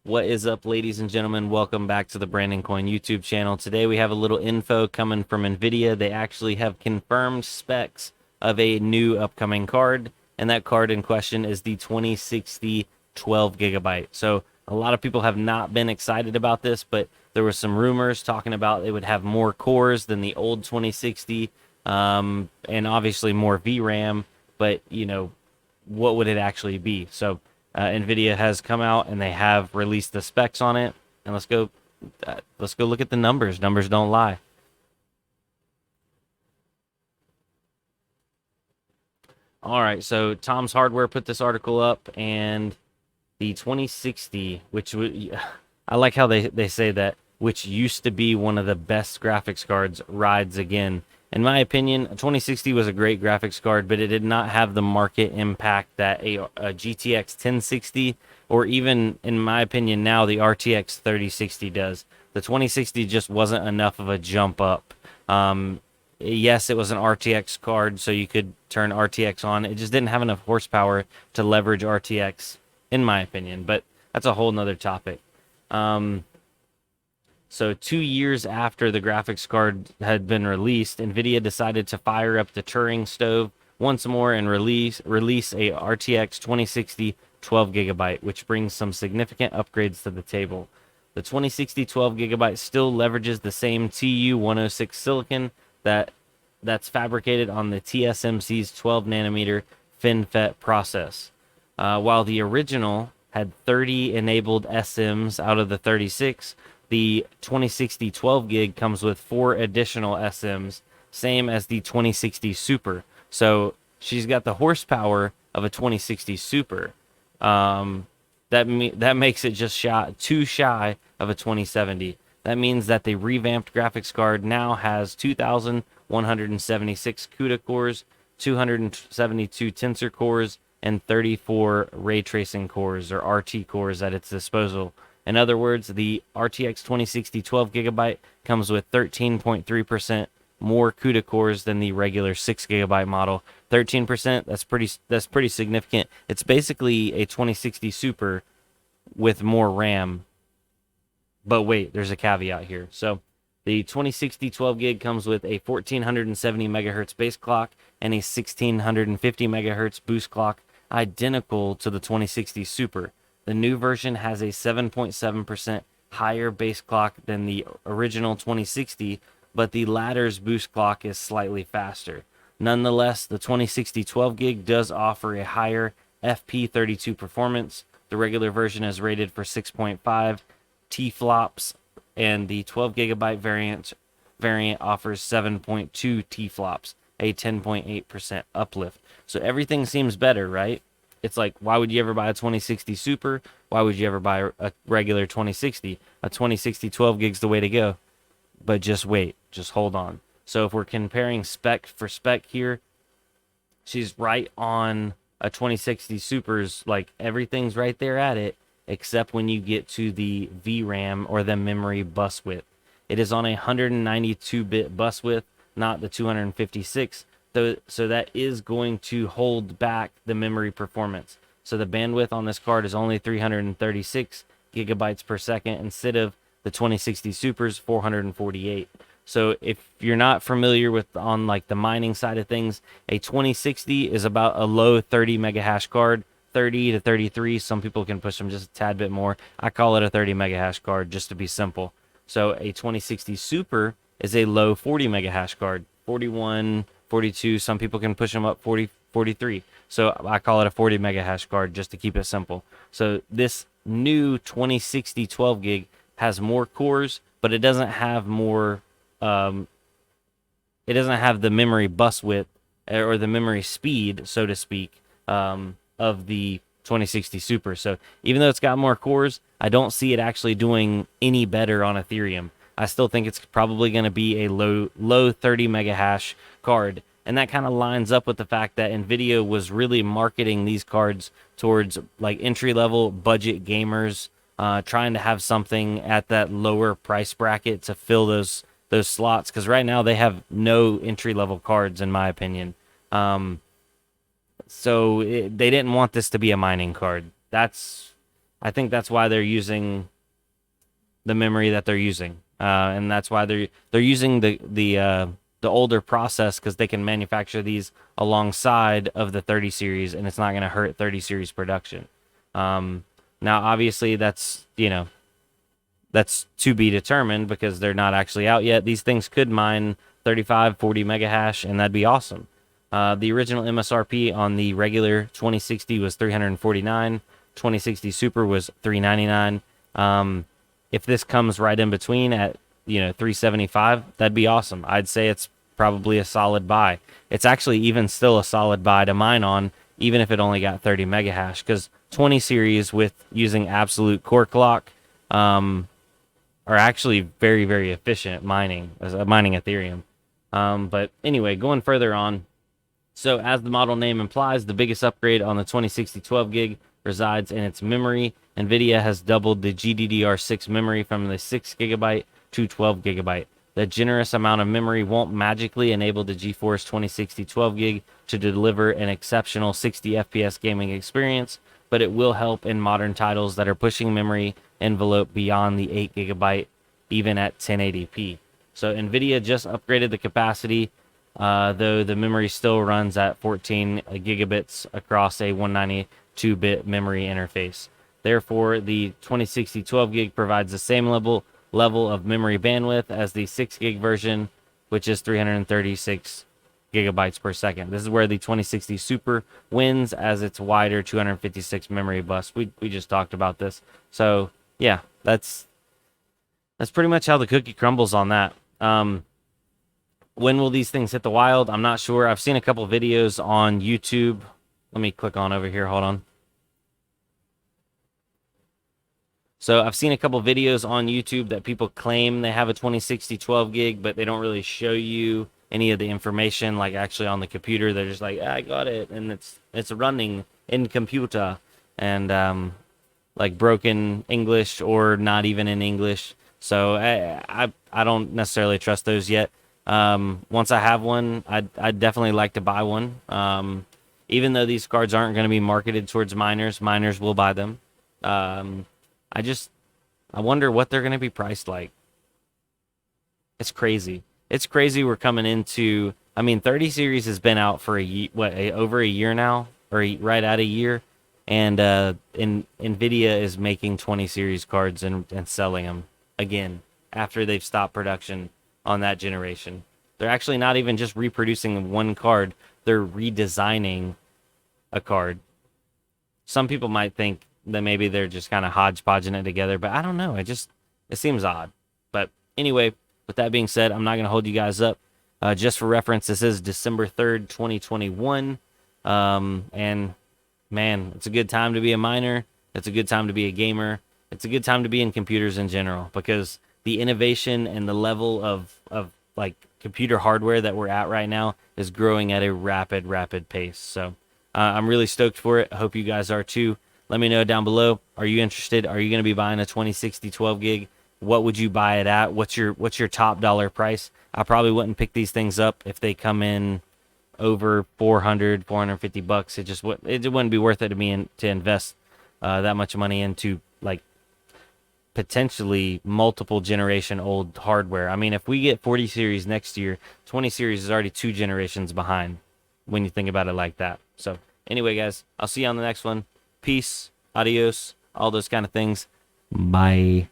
What is up, ladies and gentlemen? Welcome back to the Brandon Coin YouTube channel. Today we have a little info coming from Nvidia. They actually have confirmed specs of a new upcoming card, and that card in question is the 2060 12 gigabyte. So a lot of people have not been excited about this, but there were some rumors talking about it would have more cores than the old 2060, and obviously more VRAM. But what would it actually be? So Nvidia has come out and they have released the specs on it, and let's go look at the numbers. Numbers don't lie. All right, so Tom's Hardware put this article up, and the 2060, I like how they say that, which used to be one of the best graphics cards, rides again. In my opinion, a 2060 was a great graphics card, but it did not have the market impact that a GTX 1060, or even, in my opinion, now the RTX 3060 does. The 2060 just wasn't enough of a jump up. Yes, it was an RTX card, so you could turn RTX on. It just didn't have enough horsepower to leverage RTX, in my opinion. But that's a whole nother topic. Um, so 2 years after the graphics card had been released, Nvidia decided to fire up the Turing stove once more and release a RTX 2060 12 gigabyte, which brings some significant upgrades to the table. The 2060 12 gigabyte still leverages the same TU106 silicon that's fabricated on the TSMC's 12 nanometer FinFET process. While the original had 30 enabled SMs out of the 36, the 2060 12 gig comes with 4 additional SMs, same as the 2060 Super. So she's got the horsepower of a 2060 Super. That makes it just too shy of a 2070. That means that the revamped graphics card now has 2,176 CUDA cores, 272 tensor cores, and 34 ray tracing cores, or RT cores, at its disposal. In other words, the RTX 2060 12 gigabyte comes with 13.3% more CUDA cores than the regular 6 gigabyte model. 13%, that's pretty significant. It's basically a 2060 Super with more RAM. But wait, there's a caveat here. So the 2060 12 gig comes with a 1470 megahertz base clock and a 1650 megahertz boost clock, identical to the 2060 Super. The new version has a 7.7% higher base clock than the original 2060, but the latter's boost clock is slightly faster. Nonetheless, the 2060 12 gig does offer a higher FP32 performance. The regular version is rated for 6.5 T-flops, and the 12 gigabyte variant offers 7.2 T-flops, a 10.8% uplift. So everything seems better, right? It's like, why would you ever buy a 2060 Super? Why would you ever buy a regular 2060? A 2060 12 gig's the way to go. But just wait, just hold on. So if we're comparing spec for spec here, she's right on a 2060 Super's, like, everything's right there at it, except when you get to the VRAM, or the memory bus width. It is on a 192-bit bus width, not the 256. So that is going to hold back the memory performance. So the bandwidth on this card is only 336 gigabytes per second instead of the 2060 Super's 448. So if you're not familiar with, on like the mining side of things, a 2060 is about a low 30 mega hash card, 30 to 33. Some people can push them just a tad bit more. I call it a 30 mega hash card just to be simple. So a 2060 Super is a low 40 mega hash card, 41, 42. Some people can push them up 40, 43. So I call it a 40 mega hash card just to keep it simple. So this new 2060 12 gig has more cores, but it doesn't have more. It doesn't have the memory bus width, or the memory speed, so to speak, of the 2060 Super. So even though it's got more cores, I don't see it actually doing any better on Ethereum. I still think it's probably going to be a low 30 mega hash card. And that kind of lines up with the fact that Nvidia was really marketing these cards towards like entry level budget gamers, trying to have something at that lower price bracket to fill those slots. Because right now they have no entry level cards, in my opinion. They didn't want this to be a mining card. That's I think that's why they're using the memory that they're using, and that's why they're using the older process, because they can manufacture these alongside of the 30 series, and it's not going to hurt 30 series production. Now, obviously, that's to be determined because they're not actually out yet. These things could mine 35, 40 mega hash, and that'd be awesome. The original MSRP on the regular 2060 was 349. 2060 Super was 399. If this comes right in between at 375, that'd be awesome. I'd say it's probably a solid buy. It's actually even still a solid buy to mine on, even if it only got 30 mega hash, because 20 series with using absolute core clock are actually very, very efficient at mining Ethereum. But anyway, going further on. So as the model name implies, the biggest upgrade on the 2060 12 gig resides in its memory. Nvidia has doubled the GDDR6 memory from the 6 gigabyte to 12 gigabyte. The generous amount of memory won't magically enable the GeForce 2060 12 gig to deliver an exceptional 60 FPS gaming experience, but it will help in modern titles that are pushing memory envelope beyond the 8 gigabyte, even at 1080p. So Nvidia just upgraded the capacity, though the memory still runs at 14 gigabits across a 192-bit memory interface. Therefore, the 2060 12 gig provides the same level of memory bandwidth as the 6 gig version, which is 336 gigabytes per second. This is where the 2060 Super wins, as its wider 256 memory bus. We just talked about this. So yeah, that's pretty much how the cookie crumbles on that. When will these things hit the wild? I'm not sure. I've seen a couple videos on YouTube. Let me click on over here. Hold on. So I've seen a couple videos on YouTube that people claim they have a 2060 12 gig, but they don't really show you any of the information, like actually on the computer. They're just like, I got it, and it's running in computer, and like broken English or not even in English. So I don't necessarily trust those yet. Once I have one, I'd definitely like to buy one. Even though these cards aren't going to be marketed towards miners will buy them. I wonder what they're going to be priced like. It's crazy. It's crazy we're coming into, 30 series has been out for over a year now, or right at a year. And Nvidia is making 20 series cards and selling them again after they've stopped production on that generation. They're actually not even just reproducing one card, they're redesigning a card. Some people might think that maybe they're just kind of hodgepodging it together, but I don't know. It seems odd. But anyway, with that being said, I'm not going to hold you guys up. Just for reference, this is December 3rd, 2021. And man, it's a good time to be a miner. It's a good time to be a gamer. It's a good time to be in computers in general, because the innovation and the level of like computer hardware that we're at right now is growing at a rapid pace. So I'm really stoked for it. I hope you guys are too. Let me know down below. Are you interested? Are you going to be buying a 2060 12 gig? What would you buy it at? What's your top dollar price? I probably wouldn't pick these things up if they come in over 450 bucks. It wouldn't be worth it to me to invest that much money into like potentially multiple generation old hardware. If we get 40 series next year, 20 series is already 2 generations behind when you think about it like that. So anyway, guys, I'll see you on the next one. Peace, adios, all those kind of things. Bye.